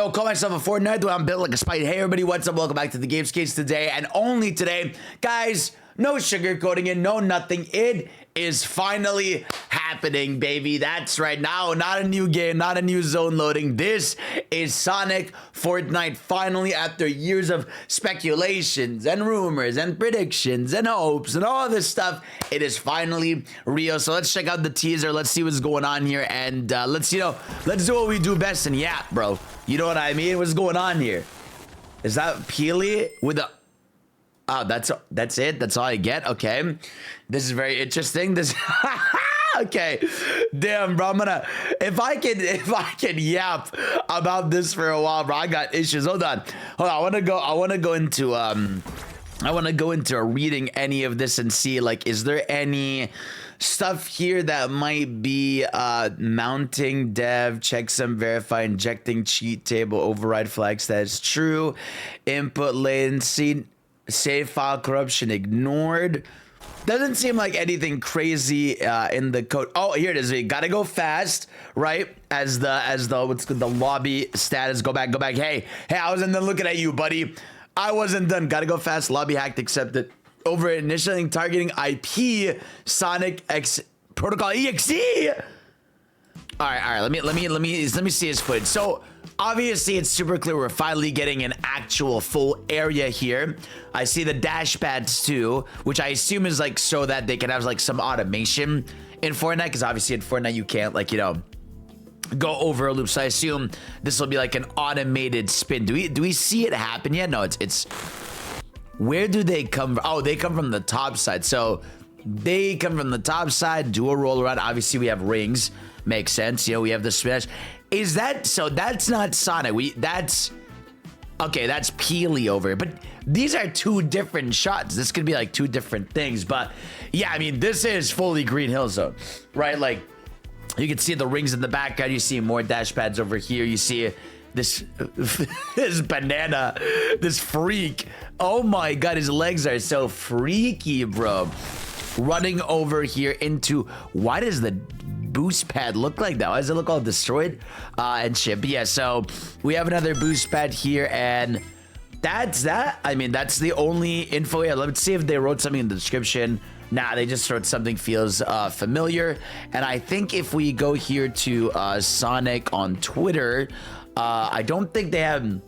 Yo, call myself a Fortnite, though I'm built like a spider. Hey everybody, what's up? Welcome back to the Games Case today, and only today. Guys, no sugarcoating it, no nothing. It is finally happening, baby. That's right. Now, not a new game, not a new zone loading. This is Sonic Fortnite. Finally, after years of speculations and rumors and predictions and hopes and all this stuff, it is finally real. So let's check out the teaser. Let's see what's going on here, and let's do what we do best. And yeah, bro, you know what I mean? What's going on here? Is that Peely with a... Oh, that's it. That's all I get. Okay, this is very interesting. This, okay, damn, bro. I'm gonna if I can yap about this for a while, bro. I got issues. Hold on. I want to go into reading any of this and see, like, is there any stuff here that might be mounting dev, checksum, verify, injecting cheat table, override flags. That is true. Input latency. Save file corruption ignored. Doesn't seem like anything crazy in the code. Oh, here it is. We gotta go fast, right? As the what's the lobby status. Go back. Hey, I wasn't done looking at you, buddy. I wasn't done. Gotta go fast. Lobby hacked accepted. Over initiating targeting IP Sonic X protocol exe. All right. Let me see his footage. So obviously it's super clear we're finally getting an actual full area here. I see the dash pads too, which I assume is like so that they can have like some automation in Fortnite, because obviously in Fortnite you can't, like, you know, go over a loop. So I assume this will be like an automated spin. Do we see it happen yet? No, it's where do they come from? Oh, they come from the top side. So they come from the top side, do a roll around. Obviously we have rings. Makes sense. You know, we have the smash. Is that so? That's not Sonic. That's okay. That's Peely over. But these are two different shots. This could be like two different things. But yeah, I mean, this is fully Green Hill Zone, right? Like, you can see the rings in the background. You see more dash pads over here. You see this this banana, this freak. Oh my god, his legs are so freaky, bro. Running over here into, why does the boost pad look like that? Why does it look all destroyed and shit? But yeah, so we have another boost pad here, and that's that. I mean, that's the only info. Yeah, let's see if they wrote something in the description. Nah, they just wrote something feels familiar. And I think if we go here to Sonic on Twitter, I don't think they have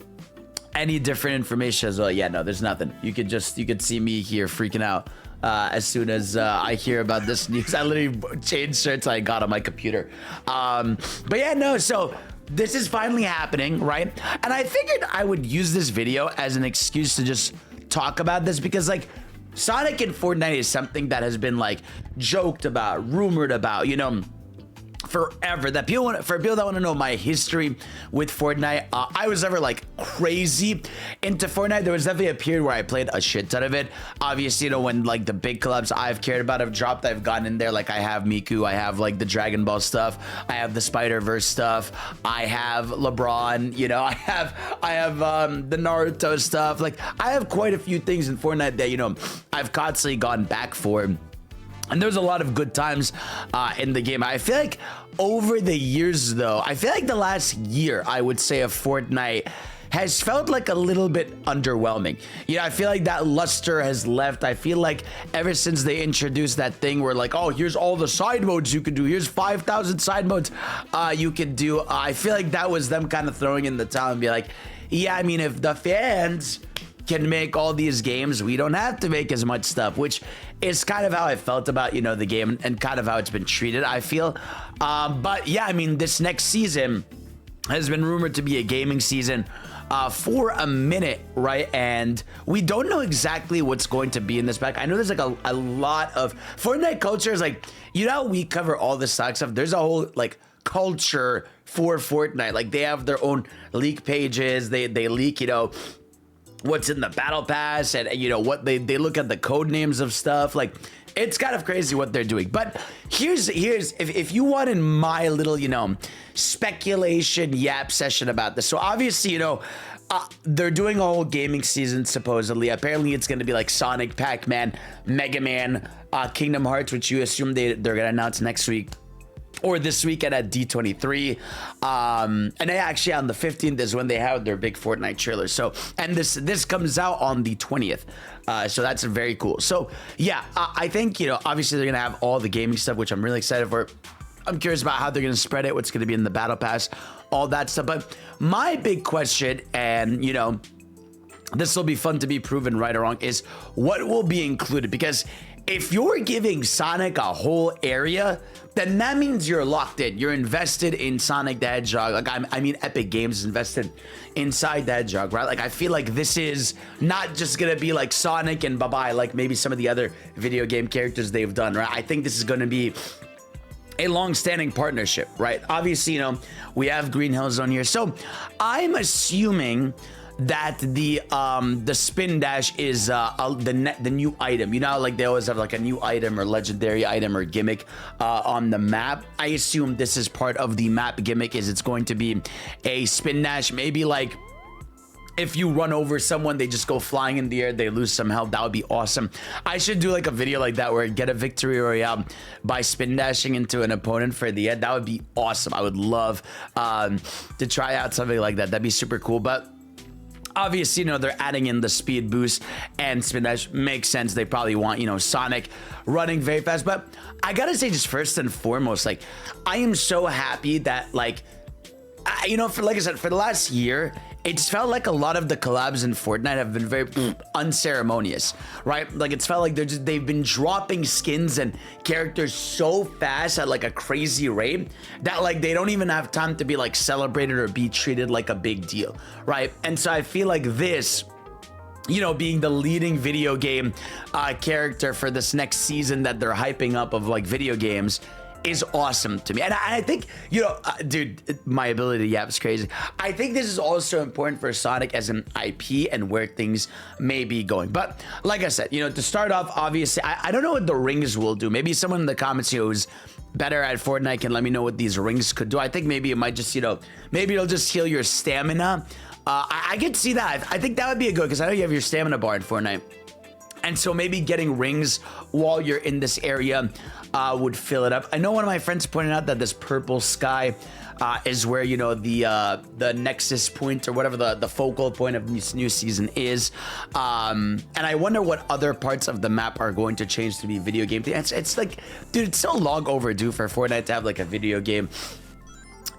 any different information as well. Yeah, no, there's nothing. You could see me here freaking out as soon as I hear about this news. I literally changed shirts I got on my computer. But yeah, no, so this is finally happening, right? And I figured I would use this video as an excuse to just talk about this, because, like, Sonic in Fortnite is something that has been, like, joked about, rumored about, you know, forever. That for people that want to know my history with Fortnite, I was never like crazy into Fortnite. There was definitely a period where I played a shit ton of it. Obviously, you know, when like the big collabs I've cared about have dropped, I've gone in there. Like, I have Miku, I have like the Dragon Ball stuff, I have the Spider-Verse stuff, I have LeBron, you know, I have the Naruto stuff. Like, I have quite a few things in Fortnite that, you know, I've constantly gone back for. And there's a lot of good times in the game. I feel like over the years, though, I feel like the last year, I would say, of Fortnite has felt like a little bit underwhelming. You know, I feel like that luster has left. I feel like ever since they introduced that thing where, like, oh, here's all the side modes you can do. Here's 5,000 side modes you can do. I feel like that was them kind of throwing in the towel and be like, yeah, I mean, if the fans can make all these games, we don't have to make as much stuff, which is kind of how I felt about, you know, the game and kind of how it's been treated, I feel. But yeah, I mean, this next season has been rumored to be a gaming season for a minute, right? And we don't know exactly what's going to be in this pack. I know there's like a lot of Fortnite culture is like, you know, we cover all this stock stuff. There's a whole like culture for Fortnite. Like, they have their own leak pages. They leak, you know, what's in the battle pass, and you know what they look at the code names of stuff. Like, it's kind of crazy what they're doing. But here's if you wanted my little, you know, speculation yap session about this. So obviously, you know, they're doing a whole gaming season supposedly. Apparently it's going to be like Sonic, Pac-Man, Mega Man, Kingdom Hearts, which you assume they're going to announce next week. or this weekend at D23. And they actually on the 15th is when they have their big Fortnite trailer. So, and this comes out on the 20th. So that's very cool. So yeah, I think, you know, obviously they're going to have all the gaming stuff, which I'm really excited for. I'm curious about how they're going to spread it, what's going to be in the battle pass, all that stuff. But my big question, and you know, this will be fun to be proven right or wrong, is what will be included. Because if you're giving Sonic a whole area, then that means you're locked in. You're invested in Sonic the Hedgehog. Like, I mean, Epic Games is invested inside the Hedgehog, right? Like, I feel like this is not just gonna be like Sonic and bye-bye, like maybe some of the other video game characters they've done, right? I think this is gonna be a long-standing partnership, right? Obviously, you know, we have Green Hills on here. So I'm assuming that the spin dash is the new item. You know, like they always have like a new item or legendary item or gimmick on the map. I assume this is part of the map gimmick. Is it's going to be a spin dash, maybe like if you run over someone, they just go flying in the air, they lose some health. That would be awesome. I should do like a video like that where I get a victory royale by spin dashing into an opponent for the end. That would be awesome. I would love to try out something like that. That'd be super cool. But obviously, you know, they're adding in the speed boost and spin dash. Makes sense. They probably want, you know, Sonic running very fast. But I gotta say, just first and foremost, like, I am so happy that, like, you know, for like I said, for the last year, it just felt like a lot of the collabs in Fortnite have been very unceremonious, right? Like, it's felt like they've been dropping skins and characters so fast at like a crazy rate that like they don't even have time to be like celebrated or be treated like a big deal, right? And so I feel like this, you know, being the leading video game character for this next season that they're hyping up of like video games is awesome to me. And I think, you know, dude, my ability to yap is crazy. I think this is also important for Sonic as an IP and where things may be going. But like I said, you know, to start off, obviously, I don't know what the rings will do. Maybe someone in the comments here who's better at Fortnite can let me know what these rings could do. I think maybe it might just, you know, maybe it'll just heal your stamina. I could see that. I think that would be a good, because I know you have your stamina bar in Fortnite. And so maybe getting rings while you're in this area would fill it up. I know one of my friends pointed out that this purple sky is where, you know, the nexus point or whatever the focal point of this new season is. And I wonder what other parts of the map are going to change to be video game. It's like, dude, it's so long overdue for Fortnite to have like a video game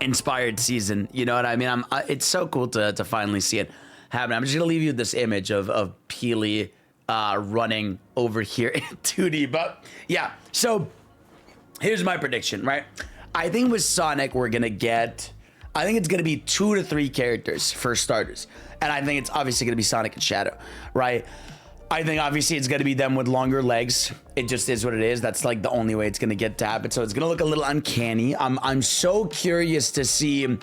inspired season. You know what I mean? It's so cool to finally see it happen. I'm just gonna leave you this image of Peely running over here in 2D. But yeah, so here's my prediction, right? I think with Sonic we're gonna get, I think it's gonna be 2 to 3 characters for starters, and I think it's obviously gonna be Sonic and Shadow, right? I think obviously it's gonna be them with longer legs. It just is what it is. That's like the only way it's gonna get to happen. So it's gonna look a little uncanny. I'm so curious to see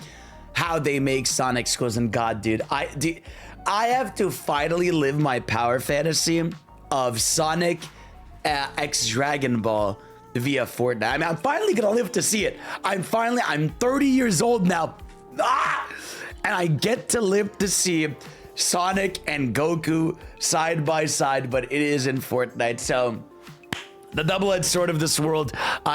how they make Sonic skulls. And God, dude, I have to finally live my power fantasy of Sonic X Dragon Ball via Fortnite. I mean, I'm finally gonna live to see it. I'm 30 years old now. And I get to live to see Sonic and Goku side by side, but it is in Fortnite. So the double-edged sword of this world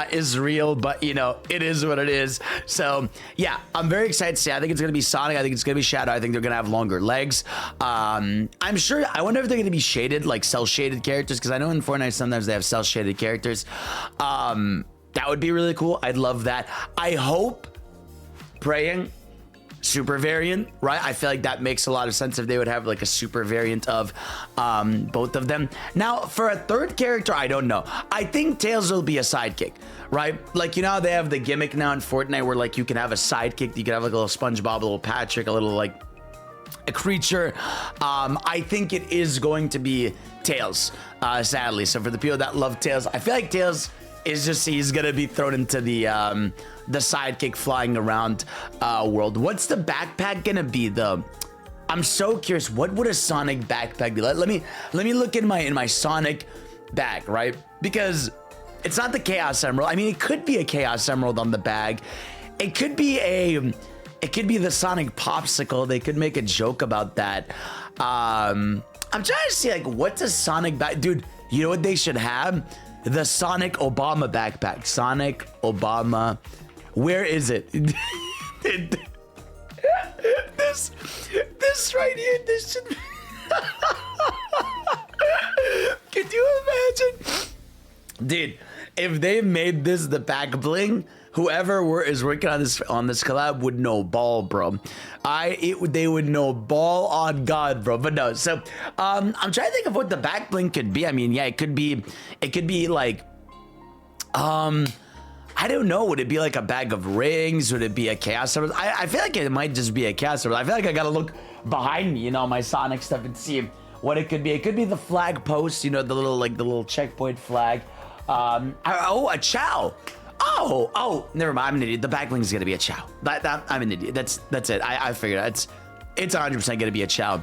is real, but you know, it is what it is. So yeah, I'm very excited to see. I think it's gonna be Sonic. I think it's gonna be Shadow. I think they're gonna have longer legs. I'm sure, I wonder if they're gonna be shaded, like cell shaded characters, because I know in Fortnite sometimes they have cell shaded characters. That would be really cool. I'd love that. I hope, praying, super variant, right? I feel like that makes a lot of sense if they would have like a super variant of both of them. Now, for a third character, I don't know. I think Tails will be a sidekick, right? Like, you know how they have the gimmick now in Fortnite where like you can have a sidekick, you can have like a little SpongeBob, a little Patrick, a little like a creature. I think it is going to be Tails, sadly. So for the people that love Tails, I feel like Tails is just, he's gonna be thrown into the sidekick flying around world. What's the backpack gonna be though? I'm so curious. What would a Sonic backpack be? Let me look in my Sonic bag, right? Because it's not the Chaos Emerald. I mean, it could be a Chaos Emerald on the bag. It could be the Sonic popsicle. They could make a joke about that. I'm trying to see like what's a Sonic bag, dude. You know what they should have? The Sonic Obama backpack. Sonic Obama Where is it? this right here, this should... Could you imagine? Dude, if they made this the back bling, whoever is working on this collab would know ball, bro. They would know ball on God, bro. But no, so I'm trying to think of what the back bling could be. I mean, yeah, it could be like I don't know. Would it be like a bag of rings? Would it be a chaos emerald? I feel like it might just be a chaos emerald. I feel like I gotta look behind me, you know, my Sonic stuff and see what it could be. It could be the flag post, you know, the little checkpoint flag. Oh, a chow. Oh, never mind. I'm an idiot. The back bling is gonna be a chow. I'm an idiot. That's it. I figured it. It's 100% gonna be a chow.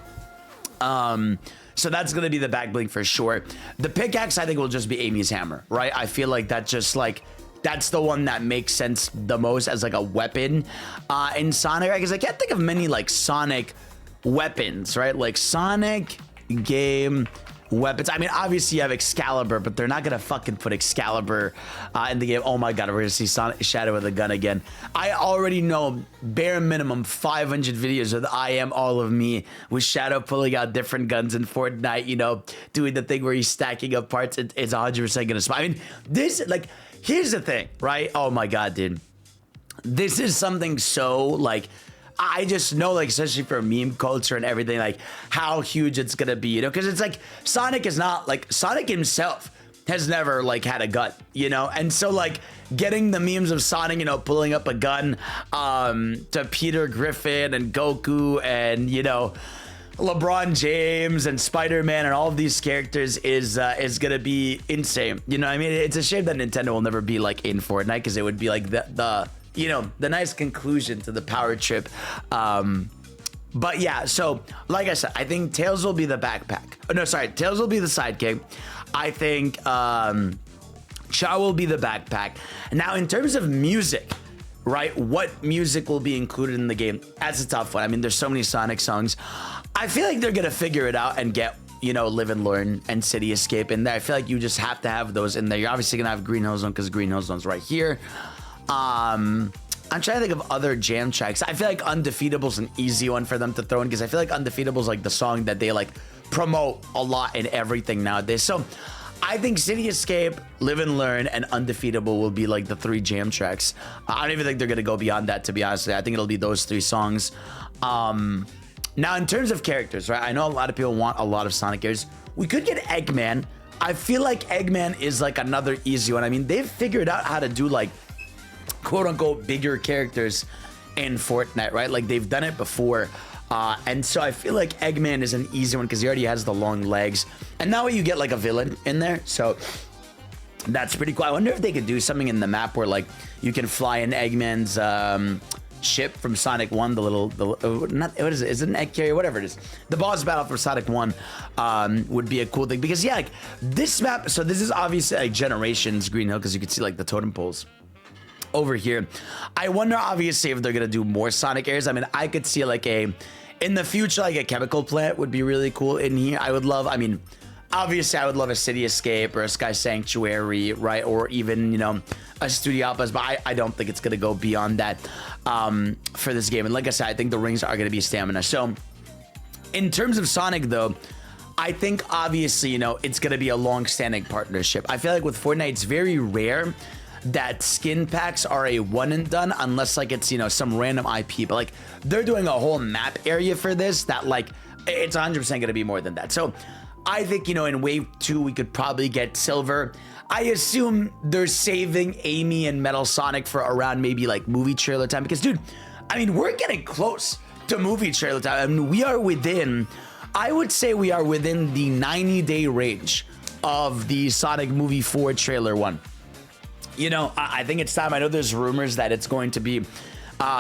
So that's gonna be the back bling for sure. The pickaxe, I think, will just be Amy's hammer, right? I feel like that's just like, that's the one that makes sense the most as like a weapon in Sonic, right? Because I can't think of many like Sonic weapons, right? Like Sonic game weapons. I mean, obviously you have Excalibur, but they're not gonna fucking put Excalibur in the game. Oh my god, we're gonna see Sonic Shadow with a gun again. I already know bare minimum 500 videos of I Am All of Me with Shadow pulling out different guns in Fortnite, you know, doing the thing where he's stacking up parts. It's 100% gonna spy. I mean, this, like, here's the thing, right? Oh my god, dude. This is something so, like, I just know, like, especially for meme culture and everything, like, how huge it's gonna be, you know? Because it's like, Sonic is not, like, Sonic himself has never, like, had a gun, you know? And so, like, getting the memes of Sonic, you know, pulling up a gun to Peter Griffin and Goku and, you know, LeBron James and Spider-Man and all of these characters is gonna be insane. You know what I mean? It's a shame that Nintendo will never be like in Fortnite, because it would be like the you know, the nice conclusion to the power trip. But yeah, so like I said, I think Tails will be the backpack. Oh, no, sorry, Tails will be the sidekick. I think Chao will be the backpack. Now, in terms of music, right, what music will be included in the game? That's a tough one. I mean, there's so many Sonic songs. I feel like they're gonna figure it out and get, you know, Live and Learn and City Escape in there. I feel like you just have to have those in there. You're obviously gonna have Green Hill Zone because Green Hill Zone's right here. I'm trying to think of other jam tracks. I feel like Undefeatable's an easy one for them to throw in, because I feel like Undefeatable's like the song that they like promote a lot in everything nowadays. So I think City Escape, Live and Learn, and Undefeatable will be like the 3 jam tracks. I don't even think they're gonna go beyond that, to be honest. I think it'll be those 3 songs. Now, in terms of characters, right? I know a lot of people want a lot of Sonic characters. We could get Eggman. I feel like Eggman is like another easy one. I mean, they've figured out how to do like quote unquote bigger characters in Fortnite, right? Like they've done it before. And so I feel like Eggman is an easy one because he already has the long legs. And that way you get like a villain in there. So that's pretty cool. I wonder if they could do something in the map where like you can fly in Eggman's ship from Sonic 1, what is it? Is it an egg carrier? Whatever it is. The boss battle for Sonic 1 would be a cool thing. Because yeah, like this map, so this is obviously like Generations Green Hill, because you can see like the totem poles over here. I wonder obviously if they're gonna do more Sonic areas. I mean, I could see like in the future, like a chemical plant would be really cool in here. I would love, I mean, obviously I would love a City Escape or a Sky Sanctuary, right? Or even, you know, a Studiopolis, but I don't think it's gonna go beyond that for this game. And like I said, I think the rings are gonna be stamina. So in terms of Sonic though, I think obviously, you know, it's gonna be a long-standing partnership. I feel like with Fortnite, it's very rare that skin packs are a one and done, unless like it's, you know, some random IP, but like they're doing a whole map area for this that like it's 100% gonna be more than that. So I think, you know, in wave 2 we could probably get Silver. I assume they're saving Amy and Metal Sonic for around maybe like movie trailer time, because dude, I mean, we're getting close to movie trailer time. I mean, we are within, I would say we are within the 90-day range of the Sonic movie 4 trailer 1. You know, I think it's time. I know there's rumors that it's going to be,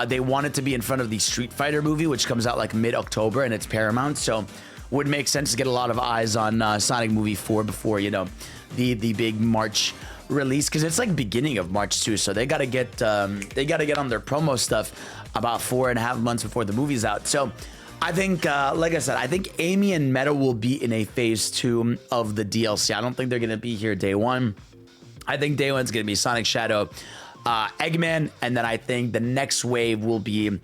they want it to be in front of the Street Fighter movie, which comes out like mid-October, and it's Paramount. So would make sense to get a lot of eyes on Sonic movie 4 before, you know, the big March release, because it's like beginning of March too. So they got to get on their promo stuff about 4.5 months before the movie's out. So I think, like I said, I think Amy and Meta will be in a phase 2 of the DLC. I don't think they're going to be here day 1. I think day 1's going to be Sonic Shadow, Eggman, and then I think the next wave will be,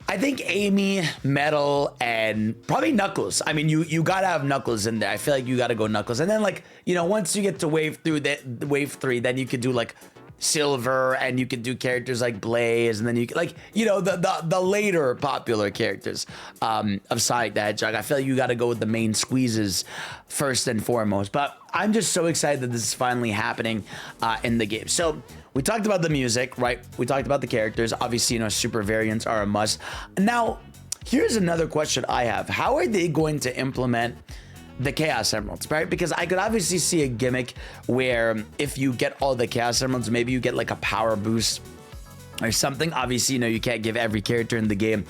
I think, Amy, Metal, and probably Knuckles. I mean, you gotta have Knuckles in there. I feel like you gotta go Knuckles, and then like, you know, once you get to wave 3, then you could do like Silver, and you could do characters like Blaze, and then you could, like, you know, the later popular characters of Sonic the Hedgehog. I feel like you got to go with the main squeezes first and foremost. But I'm just so excited that this is finally happening in the game. So we talked about the music, right? We talked about the characters. Obviously, you know, super variants are a must. Now, here's another question I have. How are they going to implement the Chaos Emeralds, right? Because I could obviously see a gimmick where if you get all the Chaos Emeralds, maybe you get like a power boost or something. Obviously, you know, you can't give every character in the game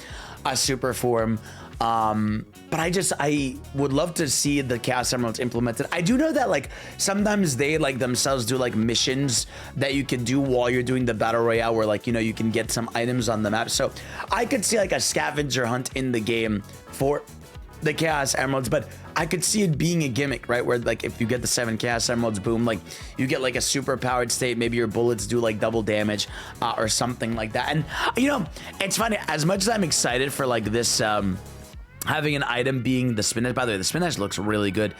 a super form. But I would love to see the Chaos Emeralds implemented. I do know that like sometimes they like themselves do like missions that you can do while you're doing the battle royale, where like, you know, you can get some items on the map. So I could see like a scavenger hunt in the game for the Chaos Emeralds, but I could see it being a gimmick, right? Where like if you get the 7 Chaos Emeralds, boom, like you get like a super powered state. Maybe your bullets do like double damage or something like that. And you know, it's funny, as much as I'm excited for like this having an item being the spinach. By the way, the spinach looks really good.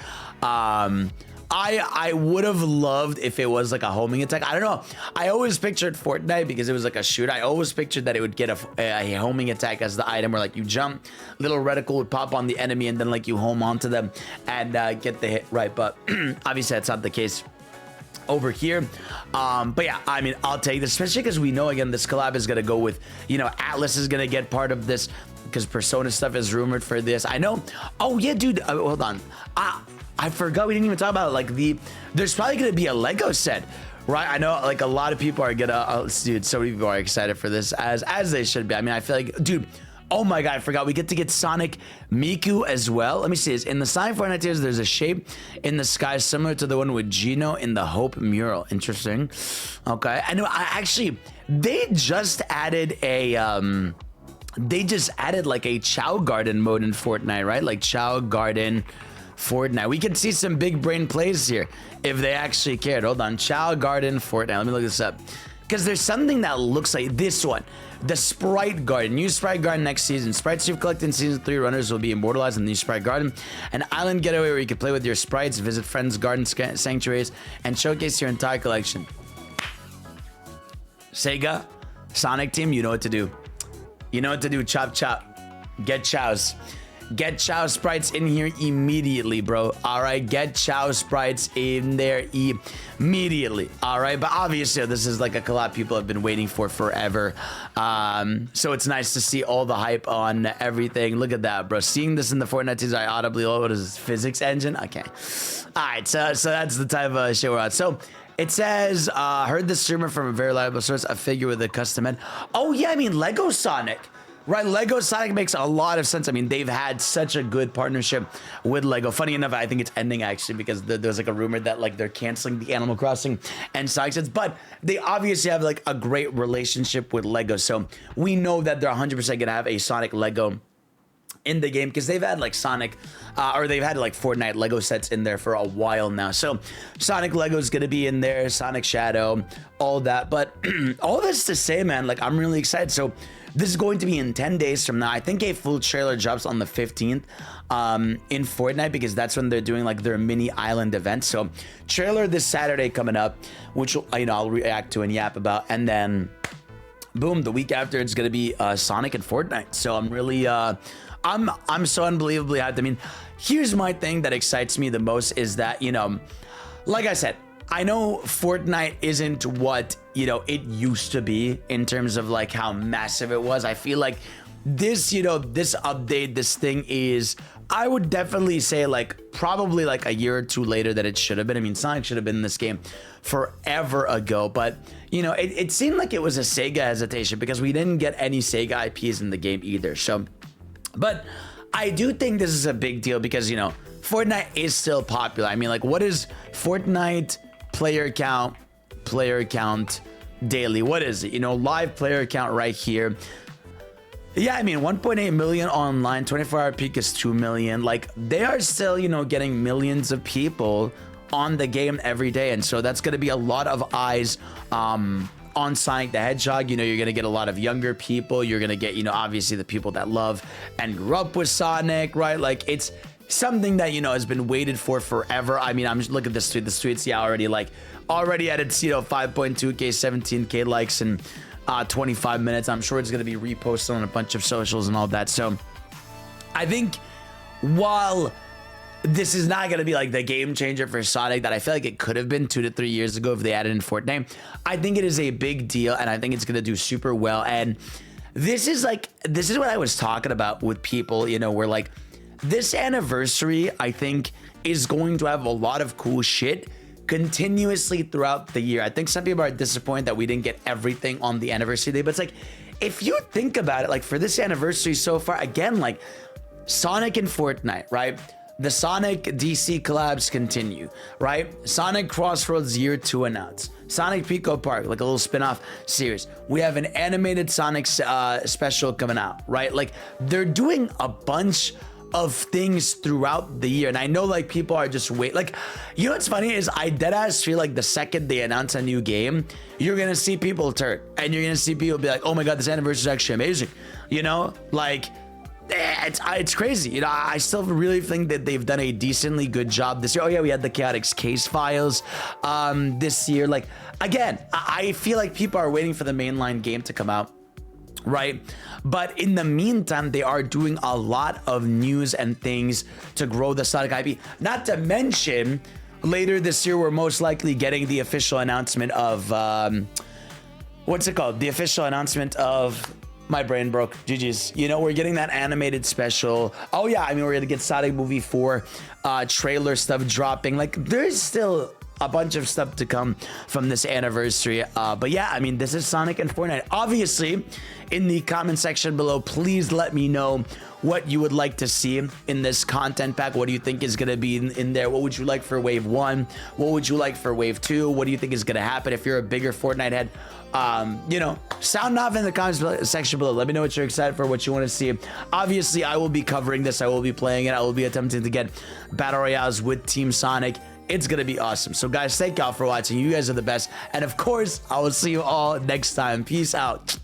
I would have loved if it was like a homing attack. I don't know. I always pictured Fortnite because it was like a shoot. I always pictured that it would get a homing attack as the item, where like you jump, little reticle would pop on the enemy, and then like you home onto them and get the hit right. But obviously that's not the case over here. But yeah, I mean, I'll take this, especially because we know, again, this collab is gonna go with, you know, Atlas is gonna get part of this because Persona stuff is rumored for this. I know. Oh yeah, dude, hold on. I forgot we didn't even talk about like there's probably gonna be a Lego set, right? I know like a lot of people are gonna dude, so many people are excited for this, as they should be. I mean, I feel like, dude, oh my god, I forgot we get to get Sonic Miku as well. Let me see this. In the Sonic Fortnite tiers, there's a shape in the sky similar to the one with Gino in the Hope mural. Interesting. Okay. I know, they just added like a Chow Garden mode in Fortnite, right? Like Chow Garden Fortnite. We could see some big brain plays here if they actually cared. Hold on. Chow Garden Fortnite. Let me look this up. Because there's something that looks like this one. The Sprite Garden. New Sprite Garden next season. Sprites you've collected in Season 3 runners will be immortalized in the new Sprite Garden. An island getaway where you can play with your sprites, visit friends' garden sanctuaries, and showcase your entire collection. Sega, Sonic Team, you know what to do. You know what to do. Chop, chop. Get chows. Get Chow sprites in here immediately, bro. All right, get Chow sprites in there immediately. All right, but obviously this is like a collab people have been waiting for forever. So it's nice to see all the hype on everything. Look at that, bro. Seeing this in the Fortnite teams, I audibly, what is this, physics engine? Okay. All right, so that's the type of shit we're on. So it says, heard this rumor from a very reliable source, a figure with a custom head. Oh yeah, I mean Lego Sonic. Right, Lego Sonic makes a lot of sense. I mean, they've had such a good partnership with Lego. Funny enough, I think it's ending actually because there's like a rumor that like they're canceling the Animal Crossing and Sonic sets, but they obviously have like a great relationship with Lego. So we know that they're 100% gonna have a Sonic Lego in the game because they've had like Sonic or they've had like Fortnite Lego sets in there for a while now. So Sonic Lego is gonna be in there, Sonic Shadow, all that. But all this to say, man, like I'm really excited. So this is going to be in 10 days from now. I think a full trailer drops on the 15th in Fortnite because that's when they're doing like their mini island event. So trailer this Saturday coming up, which I'll react to and yap about, and then boom, the week after it's gonna be Sonic and Fortnite. So I'm really I'm so unbelievably hyped. I mean, here's my thing that excites me the most is that, like I said, I know Fortnite isn't what, it used to be in terms of like how massive it was. I feel like this, this update, this thing is, I would definitely say like probably like a year or two later than it should have been. I mean, Sonic should have been in this game forever ago, but it seemed like it was a Sega hesitation because we didn't get any Sega IPs in the game either. So, but I do think this is a big deal because, Fortnite is still popular. I mean, like, what is Fortnite player count daily? What is it? Live player count right here. Yeah, I mean, 1.8 million online, 24-hour peak is 2 million. Like, they are still, getting millions of people on the game every day. And so that's going to be a lot of eyes on on Sonic the Hedgehog. You know, you're going to get a lot of younger people. You're going to get, you know, obviously the people that love and grew up with Sonic, right? Like, it's something that, you know, has been waited for forever. I mean, I'm just looking at this tweet. This tweet's, yeah, already at its, you know, 5.2K, 17K likes in 25 minutes. I'm sure it's going to be reposted on a bunch of socials and all that. So I think while this is not going to be like the game changer for Sonic that I feel like it could have been 2 to 3 years ago if they added in Fortnite, I think it is a big deal, and I think it's going to do super well. And this is what I was talking about with people, you know, where like this anniversary, I think, is going to have a lot of cool shit continuously throughout the year. I think some people are disappointed that we didn't get everything on the anniversary day, but it's like, if you think about it, like for this anniversary so far, again, like Sonic and Fortnite, right? The Sonic DC collabs continue, right? Sonic Crossroads Year 2 announced. Sonic Pico Park, like a little spin-off series. We have an animated Sonic special coming out, right? Like, they're doing a bunch of things throughout the year. And I know like people are just like, you know what's funny is I deadass feel like the second they announce a new game, you're gonna see people turn and you're gonna see people be like, oh my god, this anniversary is actually amazing. You know, like it's crazy. You know, I still really think that they've done a decently good job this year. Oh yeah, we had the Chaotix case files this year. Like, again, I feel like people are waiting for the mainline game to come out, right? But in the meantime, they are doing a lot of news and things to grow the Sonic IP. Not to mention, later this year, we're most likely getting the official announcement of what's it called? The official announcement of, my brain broke, GG's. You know, we're getting that animated special. Oh yeah, I mean, we're gonna get Sonic Movie 4 trailer stuff dropping. Like, there's still a bunch of stuff to come from this anniversary. But yeah, I mean, this is Sonic and Fortnite. Obviously, in the comment section below, please let me know what you would like to see in this content pack. What do you think is going to be in there? What would you like for Wave 1? What would you like for Wave 2? What do you think is going to happen if you're a bigger Fortnite head? You know, sound off in the comments section below. Let me know what you're excited for, what you want to see. Obviously, I will be covering this. I will be playing it. I will be attempting to get Battle Royales with Team Sonic. It's going to be awesome. So guys, thank y'all for watching. You guys are the best. And of course, I will see you all next time. Peace out.